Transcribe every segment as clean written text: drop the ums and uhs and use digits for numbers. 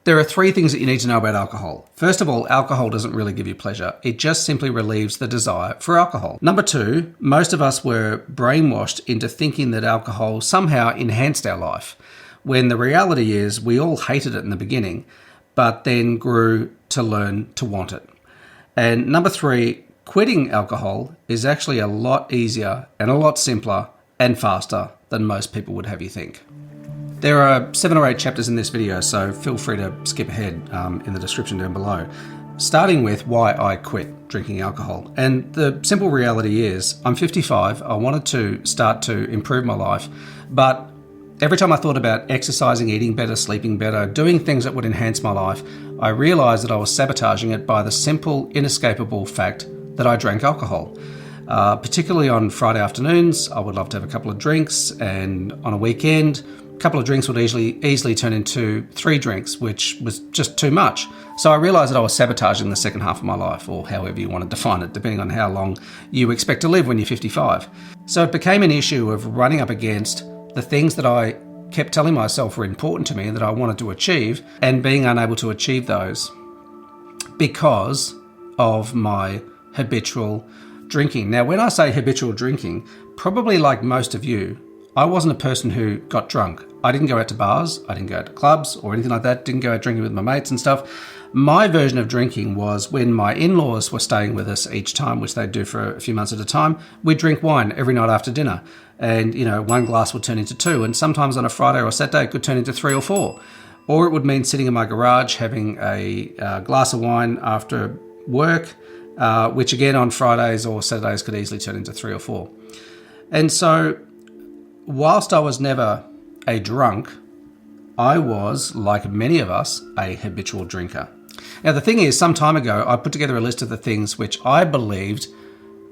There are three things that you need to know about alcohol. First of all, alcohol doesn't really give you pleasure. It just simply relieves the desire for alcohol. Number two, most of us were brainwashed into thinking that alcohol somehow enhanced our life, when the reality is we all hated it in the beginning, but then grew to learn to want it. And number three, quitting alcohol is actually a lot easier and a lot simpler and faster than most people would have you think. There are 7 or 8 chapters in this video, so feel free to skip ahead in the description down below, starting with why I quit drinking alcohol. And the simple reality is I'm 55, I wanted to start to improve my life, but every time I thought about exercising, eating better, sleeping better, doing things that would enhance my life, I realised that I was sabotaging it by the simple, inescapable fact that I drank alcohol. Particularly on Friday afternoons, I would love to have a couple of drinks, and on a weekend, a couple of drinks would easily turn into 3 drinks, which was just too much. So I realised that I was sabotaging the second half of my life, or however you want to define it, depending on how long you expect to live when you're 55. So it became an issue of running up against the things that I kept telling myself were important to me and that I wanted to achieve, and being unable to achieve those because of my habitual drinking. Now, when I say habitual drinking, probably like most of you, I wasn't a person who got drunk. I didn't go out to bars, I didn't go out to clubs or anything like that, didn't go out drinking with my mates and stuff. My version of drinking was when my in-laws were staying with us each time, which they'd do for a few months at a time. We'd drink wine every night after dinner. And, 1 glass would turn into 2. And sometimes on a Friday or a Saturday, it could turn into 3 or 4. Or it would mean sitting in my garage having a glass of wine after work, which again on Fridays or Saturdays could easily turn into 3 or 4. And so whilst I was never a drunk, I was, like many of us, a habitual drinker. Now, the thing is, some time ago, I put together a list of the things which I believed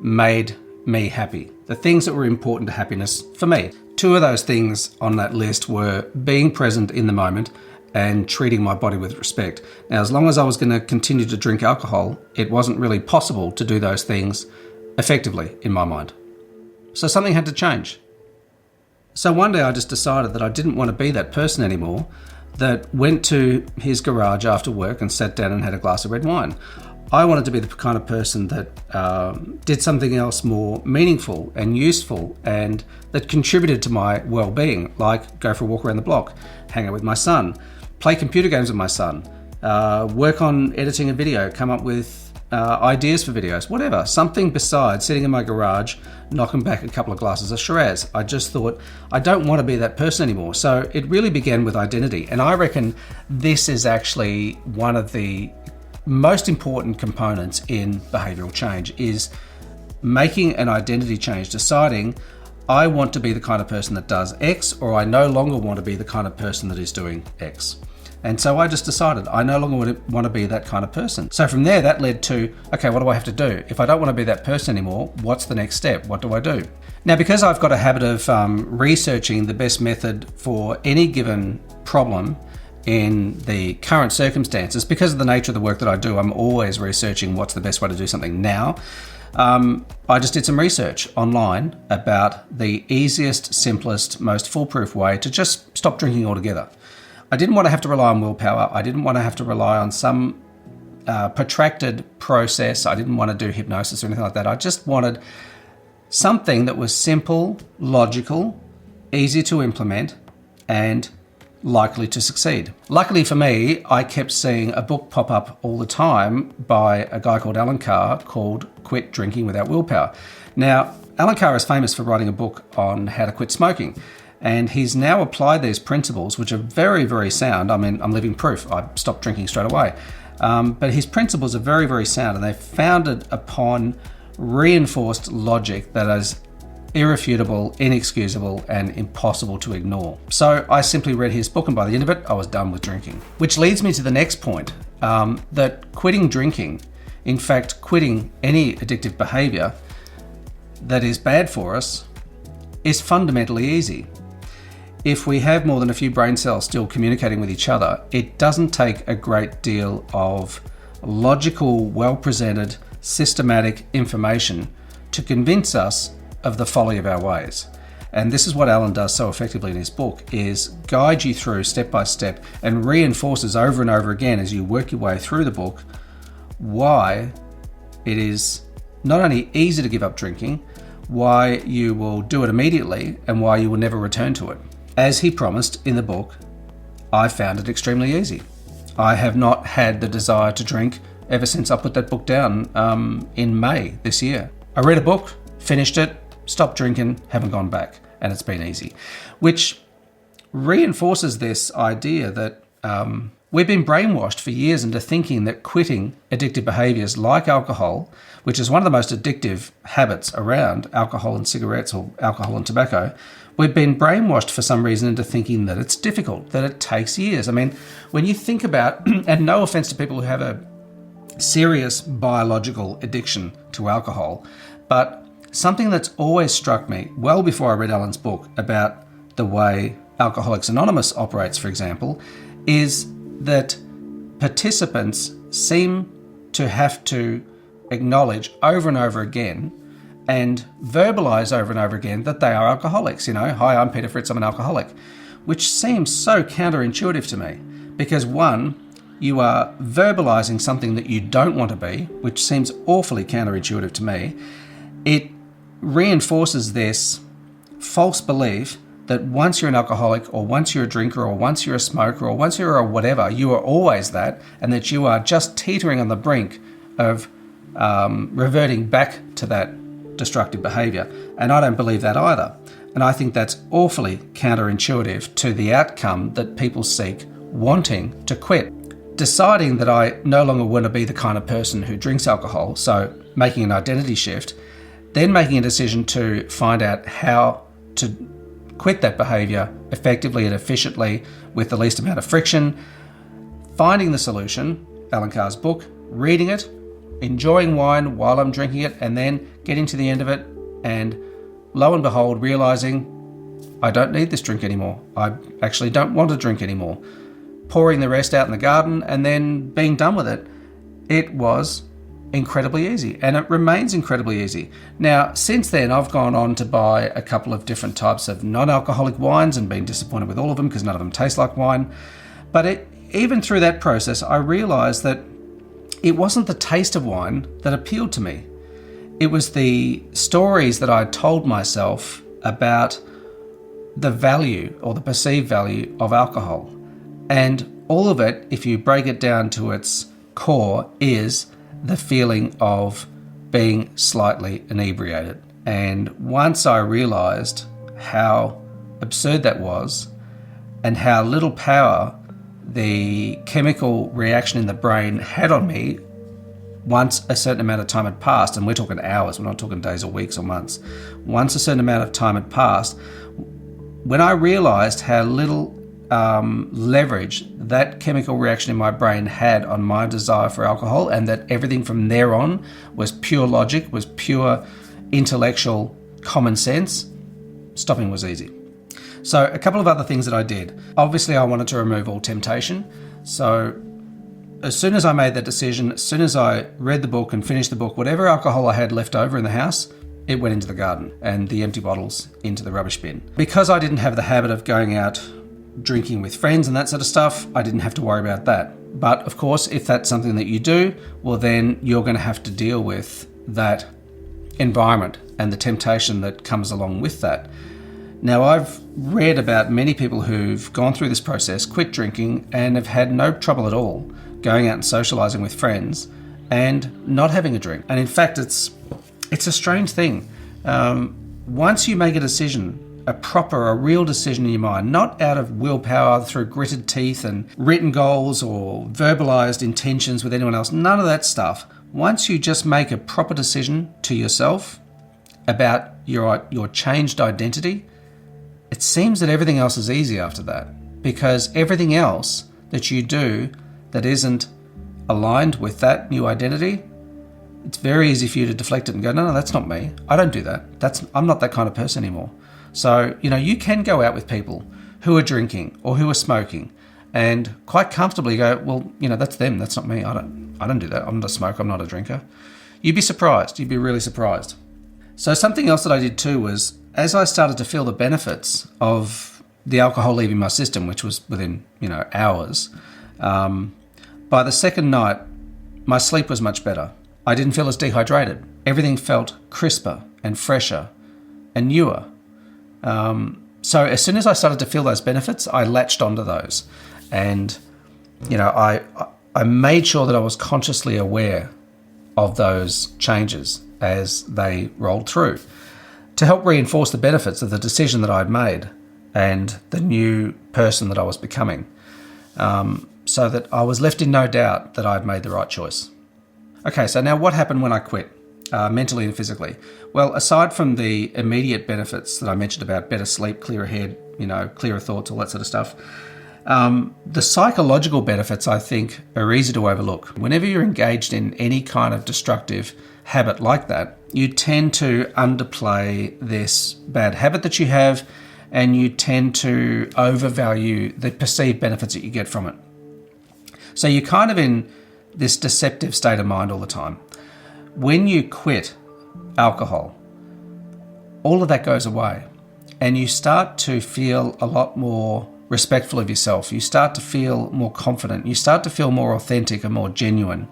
made me happy, the things that were important to happiness for me. 2 of those things on that list were being present in the moment and treating my body with respect. Now, as long as I was going to continue to drink alcohol, it wasn't really possible to do those things effectively in my mind. So something had to change. So one day I just decided that I didn't want to be that person anymore that went to his garage after work and sat down and had a glass of red wine. I wanted to be the kind of person that did something else more meaningful and useful and that contributed to my well-being, like go for a walk around the block, hang out with my son, play computer games with my son, work on editing a video, come up with ideas for videos, whatever. Something besides sitting in my garage, knocking back a couple of glasses of Shiraz. I just thought, I don't want to be that person anymore. So it really began with identity. And I reckon this is actually one of the most important components in behavioural change, is making an identity change, deciding I want to be the kind of person that does X, or I no longer want to be the kind of person that is doing X. And so I just decided I no longer want to be that kind of person. So from there, that led to, okay, what do I have to do? If I don't want to be that person anymore, what's the next step? What do I do? Now, because I've got a habit of researching the best method for any given problem in the current circumstances, because of the nature of the work that I do, I'm always researching what's the best way to do something now. I just did some research online about the easiest, simplest, most foolproof way to just stop drinking altogether. I didn't want to have to rely on willpower. I didn't want to have to rely on some protracted process. I didn't want to do hypnosis or anything like that. I just wanted something that was simple, logical, easy to implement, and likely to succeed. Luckily for me, I kept seeing a book pop up all the time by a guy called Alan Carr called Quit Drinking Without Willpower. Now, Alan Carr is famous for writing a book on how to quit smoking. And he's now applied these principles, which are very, very sound. I mean, I'm living proof. I stopped drinking straight away. But his principles are very, very sound, and they're founded upon reinforced logic that is irrefutable, inexcusable, and impossible to ignore. So I simply read his book, and by the end of it, I was done with drinking. Which leads me to the next point, that quitting drinking, in fact, quitting any addictive behavior that is bad for us, is fundamentally easy. If we have more than a few brain cells still communicating with each other, it doesn't take a great deal of logical, well-presented, systematic information to convince us of the folly of our ways. and this is what Alan does so effectively in his book, is guide you through step by step and reinforces over and over again as you work your way through the book why it is not only easy to give up drinking, why you will do it immediately, and why you will never return to it. As he promised in the book, I found it extremely easy. I have not had the desire to drink ever since I put that book down in May this year. I read a book, finished it, stopped drinking, haven't gone back, and it's been easy. Which reinforces this idea that we've been brainwashed for years into thinking that quitting addictive behaviours like alcohol, which is one of the most addictive habits around, alcohol and cigarettes or alcohol and tobacco, we've been brainwashed for some reason into thinking that it's difficult, that it takes years. I mean, when you think about, and no offence to people who have a serious biological addiction to alcohol, but something that's always struck me, well before I read Alan's book, about the way Alcoholics Anonymous operates, for example, is that participants seem to have to acknowledge over and over again and verbalize over and over again that they are alcoholics. You know, hi, I'm Peter Fritz, I'm an alcoholic, which seems so counterintuitive to me because one, you are verbalizing something that you don't want to be, which seems awfully counterintuitive to me. It reinforces this false belief that once you're an alcoholic or once you're a drinker or once you're a smoker or once you're a whatever, you are always that, and that you are just teetering on the brink of reverting back to that destructive behaviour. And I don't believe that either. And I think that's awfully counterintuitive to the outcome that people seek wanting to quit. Deciding that I no longer want to be the kind of person who drinks alcohol, so making an identity shift, then making a decision to find out how to quit that behaviour effectively and efficiently with the least amount of friction, finding the solution, Alan Carr's book, reading it, enjoying wine while I'm drinking it, and then getting to the end of it and lo and behold realising I don't need this drink anymore. I actually don't want to drink anymore. Pouring the rest out in the garden and then being done with it. It was incredibly easy, and it remains incredibly easy. Now, since then, I've gone on to buy a couple of different types of non-alcoholic wines and been disappointed with all of them because none of them taste like wine. But even through that process, I realised that it wasn't the taste of wine that appealed to me. It was the stories that I told myself about the value or the perceived value of alcohol. And all of it, if you break it down to its core, is the feeling of being slightly inebriated. And once I realised how absurd that was and how little power the chemical reaction in the brain had on me once a certain amount of time had passed, and we're talking hours, we're not talking days or weeks or months, once a certain amount of time had passed, when I realised how little leverage that chemical reaction in my brain had on my desire for alcohol, and that everything from there on was pure logic, was pure intellectual common sense, stopping was easy. So a couple of other things that I did. Obviously, I wanted to remove all temptation. So as soon as I made that decision, as soon as I read the book and finished the book, whatever alcohol I had left over in the house, it went into the garden, and the empty bottles into the rubbish bin. Because I didn't have the habit of going out drinking with friends and that sort of stuff, I didn't have to worry about that. But of course, if that's something that you do, well then you're going to have to deal with that environment and the temptation that comes along with that. Now, I've read about many people who've gone through this process, quit drinking, and have had no trouble at all going out and socialising with friends and not having a drink. And in fact, it's a strange thing. Once you make a decision, a real decision in your mind, not out of willpower through gritted teeth and written goals or verbalized intentions with anyone else, none of that stuff. Once you just make a proper decision to yourself about your changed identity, it seems that everything else is easy after that, because everything else that you do that isn't aligned with that new identity, it's very easy for you to deflect it and go, no, that's not me. I don't do that. I'm not that kind of person anymore. So, you can go out with people who are drinking or who are smoking and quite comfortably go, well, that's them. That's not me. I don't do that. I'm not a smoker. I'm not a drinker. You'd be surprised. You'd be really surprised. So something else that I did too was as I started to feel the benefits of the alcohol leaving my system, which was within, hours, by the second night, my sleep was much better. I didn't feel as dehydrated. Everything felt crisper and fresher and newer. So as soon as I started to feel those benefits, I latched onto those. And, I made sure that I was consciously aware of those changes as they rolled through to help reinforce the benefits of the decision that I'd made and the new person that I was becoming, so that I was left in no doubt that I'd made the right choice. Okay, so now what happened when I quit, mentally and physically? Well, aside from the immediate benefits that I mentioned about better sleep, clearer head, clearer thoughts, all that sort of stuff, the psychological benefits, I think, are easy to overlook. Whenever you're engaged in any kind of destructive habit like that, you tend to underplay this bad habit that you have, and you tend to overvalue the perceived benefits that you get from it. So you're kind of in this deceptive state of mind all the time. When you quit alcohol, all of that goes away, and you start to feel a lot more respectful of yourself. You start to feel more confident. You start to feel more authentic and more genuine.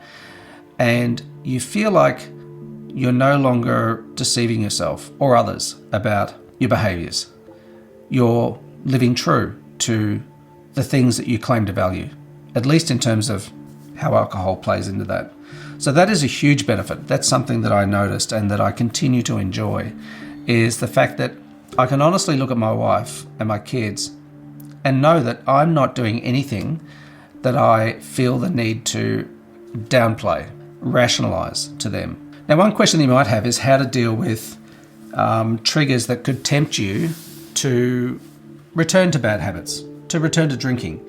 And you feel like you're no longer deceiving yourself or others about your behaviours. You're living true to the things that you claim to value, at least in terms of how alcohol plays into that. So that is a huge benefit. That's something that I noticed and that I continue to enjoy, is the fact that I can honestly look at my wife and my kids and know that I'm not doing anything that I feel the need to downplay, rationalise to them. Now, one question you might have is how to deal with triggers that could tempt you to return to bad habits, to return to drinking.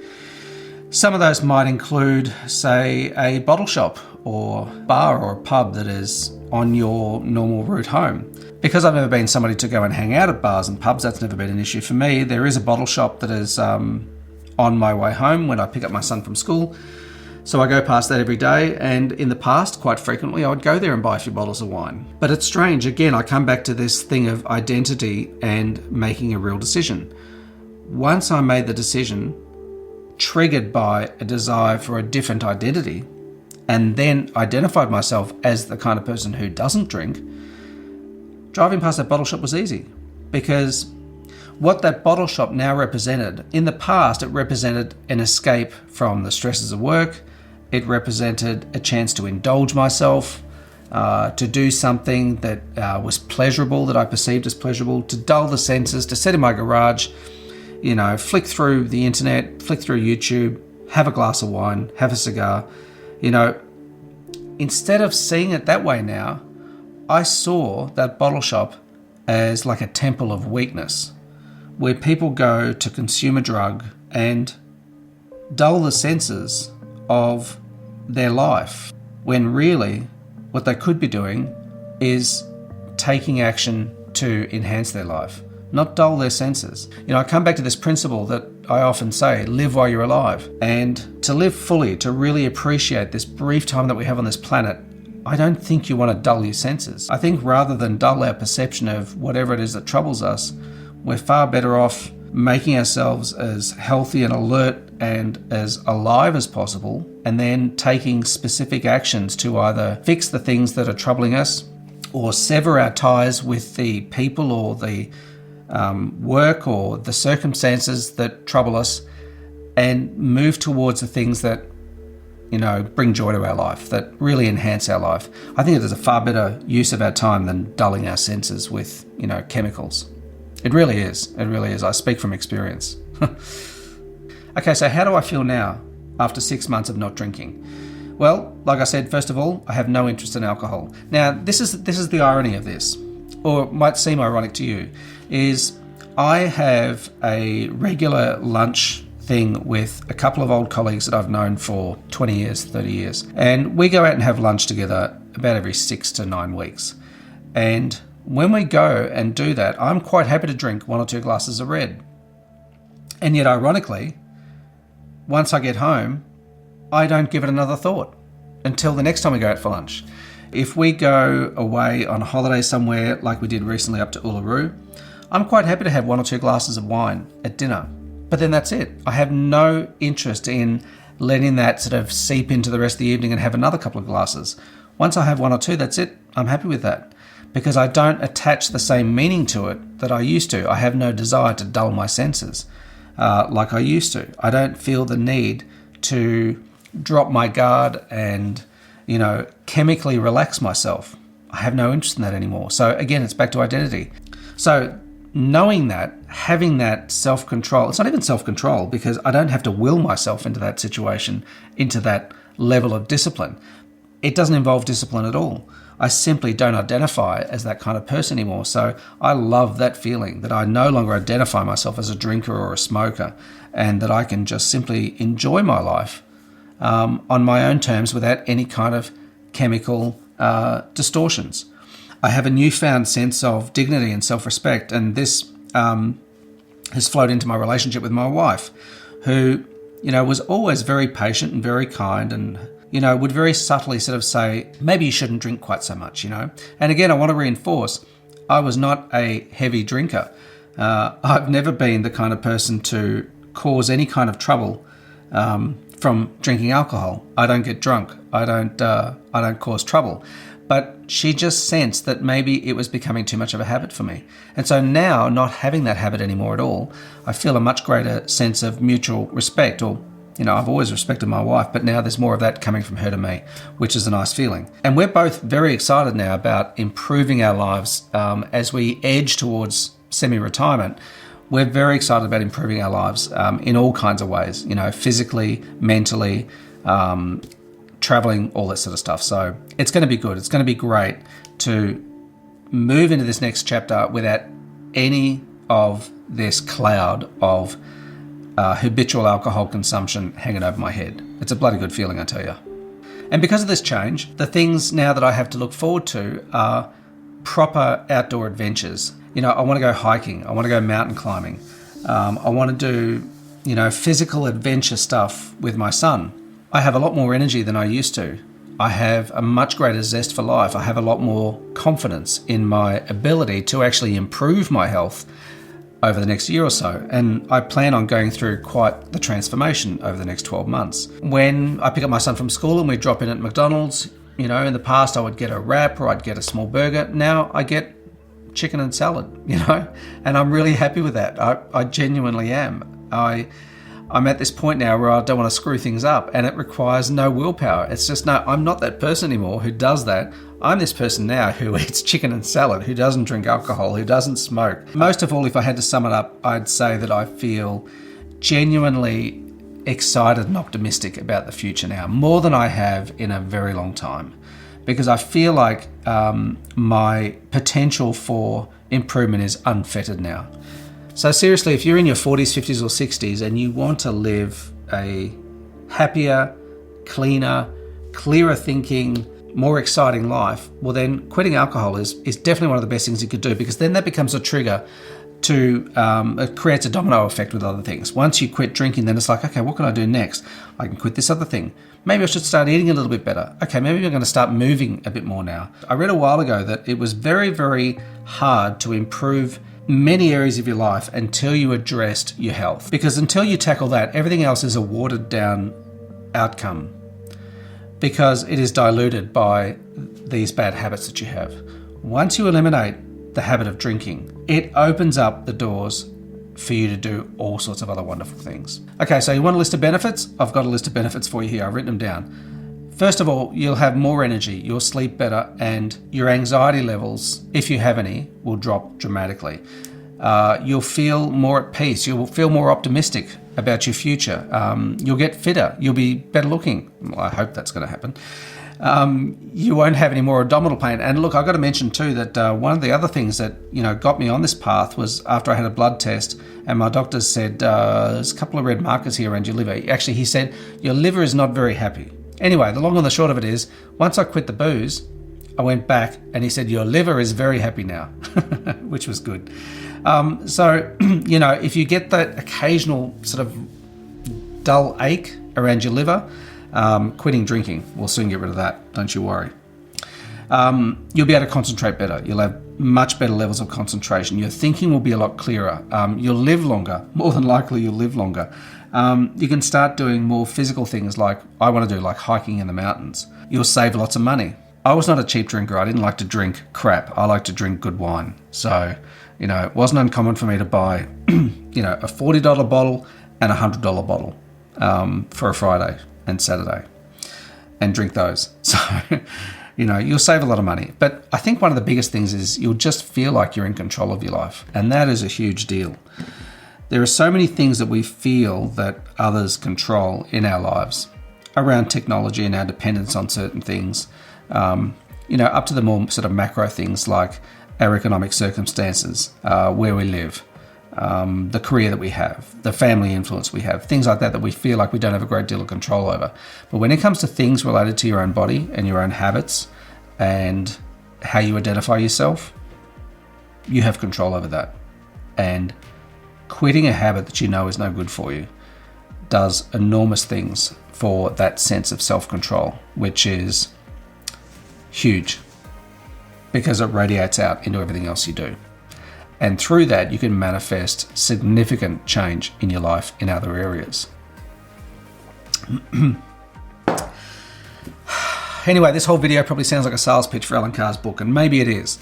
Some of those might include, say, a bottle shop or bar or a pub that is on your normal route home. Because I've never been somebody to go and hang out at bars and pubs, that's never been an issue for me. There is a bottle shop that is on my way home when I pick up my son from school. So I go past that every day, and in the past, quite frequently, I would go there and buy a few bottles of wine. But it's strange, again, I come back to this thing of identity and making a real decision. Once I made the decision, triggered by a desire for a different identity, and then identified myself as the kind of person who doesn't drink, driving past that bottle shop was easy, because what that bottle shop now represented, in the past, it represented an escape from the stresses of work. It represented a chance to indulge myself, to do something that was pleasurable, that I perceived as pleasurable, to dull the senses, to sit in my garage, flick through the internet, flick through YouTube, have a glass of wine, have a cigar. Instead of seeing it that way now, I saw that bottle shop as like a temple of weakness, where people go to consume a drug and dull the senses of their life, when really what they could be doing is taking action to enhance their life, not dull their senses. I come back to this principle that I often say, live while you're alive. And to live fully, to really appreciate this brief time that we have on this planet, I don't think you want to dull your senses. I think rather than dull our perception of whatever it is that troubles us, we're far better off making ourselves as healthy and alert and as alive as possible, and then taking specific actions to either fix the things that are troubling us or sever our ties with the people or the work or the circumstances that trouble us, and move towards the things that bring joy to our life, that really enhance our life. I think it is a far better use of our time than dulling our senses with chemicals. It really is. It really is. I speak from experience. Okay, so how do I feel now after 6 months of not drinking? Well, like I said, first of all, I have no interest in alcohol. Now, this is the irony of this, or it might seem ironic to you, is I have a regular lunch thing with a couple of old colleagues that I've known for 20 years, 30 years. And we go out and have lunch together about every 6 to 9 weeks. And when we go and do that, I'm quite happy to drink 1 or 2 glasses of red. And yet, ironically, once I get home, I don't give it another thought until the next time we go out for lunch. If we go away on a holiday somewhere, like we did recently up to Uluru, I'm quite happy to have 1 or 2 glasses of wine at dinner, but then that's it. I have no interest in letting that sort of seep into the rest of the evening and have another couple of glasses. Once I have 1 or 2, that's it. I'm happy with that because I don't attach the same meaning to it that I used to. I have no desire to dull my senses like I used to. I don't feel the need to drop my guard and, chemically relax myself. I have no interest in that anymore. So again, it's back to identity. So knowing that, having that self-control, it's not even self-control because I don't have to will myself into that situation, into that level of discipline. It doesn't involve discipline at all. I simply don't identify as that kind of person anymore. So I love that feeling that I no longer identify myself as a drinker or a smoker, and that I can just simply enjoy my life on my own terms without any kind of chemical distortions. I have a newfound sense of dignity and self-respect, and this has flowed into my relationship with my wife, who, was always very patient and very kind, and would very subtly sort of say, maybe you shouldn't drink quite so much, And again, I want to reinforce, I was not a heavy drinker. I've never been the kind of person to cause any kind of trouble from drinking alcohol. I don't get drunk. I don't cause trouble. But she just sensed that maybe it was becoming too much of a habit for me. And so now, not having that habit anymore at all, I feel a much greater sense of mutual respect, or I've always respected my wife, but now there's more of that coming from her to me, which is a nice feeling. And we're both very excited now about improving our lives as we edge towards semi-retirement. We're very excited about improving our lives in all kinds of ways, physically, mentally, traveling, all that sort of stuff. So it's going to be good. It's going to be great to move into this next chapter without any of this cloud of habitual alcohol consumption hanging over my head. It's a bloody good feeling, I tell you. And because of this change, the things now that I have to look forward to are proper outdoor adventures. I want to go hiking. I want to go mountain climbing. I want to do, physical adventure stuff with my son. I have a lot more energy than I used to. I have a much greater zest for life. I have a lot more confidence in my ability to actually improve my health over the next year or so. And I plan on going through quite the transformation over the next 12 months. When I pick up my son from school and we drop in at McDonald's, in the past I would get a wrap or I'd get a small burger. Now I get chicken and salad, and I'm really happy with that. I genuinely am. I'm at this point now where I don't want to screw things up, and it requires no willpower. It's just, no, I'm not that person anymore who does that. I'm this person now who eats chicken and salad, who doesn't drink alcohol, who doesn't smoke. Most of all, if I had to sum it up, I'd say that I feel genuinely excited and optimistic about the future now, more than I have in a very long time, because I feel like my potential for improvement is unfettered now. So seriously, if you're in your 40s, 50s or 60s and you want to live a happier, cleaner, clearer thinking, more exciting life, well then quitting alcohol is definitely one of the best things you could do, because then that becomes a trigger to, it creates a domino effect with other things. Once you quit drinking, then it's like, okay, what can I do next? I can quit this other thing. Maybe I should start eating a little bit better. Okay, maybe I'm going to start moving a bit more now. I read a while ago that it was very, very hard to improve many areas of your life until you addressed your health. Because until you tackle that, everything else is a watered down outcome, because it is diluted by these bad habits that you have. Once you eliminate the habit of drinking, it opens up the doors for you to do all sorts of other wonderful things. Okay, so you want a list of benefits? I've got a list of benefits for you here. I've written them down. First of all, you'll have more energy, you'll sleep better, and your anxiety levels, if you have any, will drop dramatically. You'll feel more at peace. You'll feel more optimistic about your future. You'll get fitter. You'll be better looking. Well, I hope that's going to happen. You won't have any more abdominal pain. And look, I've got to mention too that one of the other things that got me on this path was after I had a blood test, and my doctor said there's a couple of red markers here around your liver. Actually, he said your liver is not very happy. Anyway, the long and the short of it is, once I quit the booze, I went back and he said your liver is very happy now, which was good. So if you get that occasional sort of dull ache around your liver, quitting drinking will soon get rid of that. Don't you worry. You'll be able to concentrate better. You'll have much better levels of concentration. Your thinking will be a lot clearer. You'll live longer. More than likely, you'll live longer. You can start doing more physical things like I want to do, like hiking in the mountains. You'll save lots of money. I was not a cheap drinker. I didn't like to drink crap. I like to drink good wine. So, it wasn't uncommon for me to buy, a $40 bottle and a $100 bottle for a Friday and Saturday and drink those. So, you'll save a lot of money. But I think one of the biggest things is you'll just feel like you're in control of your life. And that is a huge deal. There are so many things that we feel that others control in our lives around technology and our dependence on certain things, up to the more sort of macro things like our economic circumstances, where we live, the career that we have, the family influence we have, things like that we feel like we don't have a great deal of control over. But when it comes to things related to your own body and your own habits and how you identify yourself, you have control over that. And quitting a habit that you know is no good for you does enormous things for that sense of self-control, which is huge because it radiates out into everything else you do. And through that, you can manifest significant change in your life in other areas. Anyway, this whole video probably sounds like a sales pitch for Alan Carr's book, and maybe it is.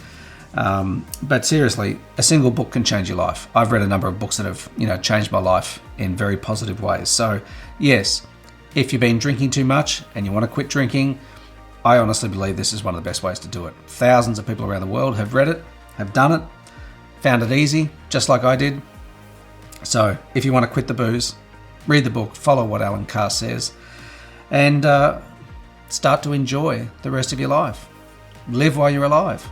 But seriously, a single book can change your life. I've read a number of books that have, changed my life in very positive ways. So yes, if you've been drinking too much and you want to quit drinking, I honestly believe this is one of the best ways to do it. Thousands of people around the world have read it, have done it, found it easy, just like I did. So if you want to quit the booze, read the book, follow what Alan Carr says, and start to enjoy the rest of your life. Live while you're alive.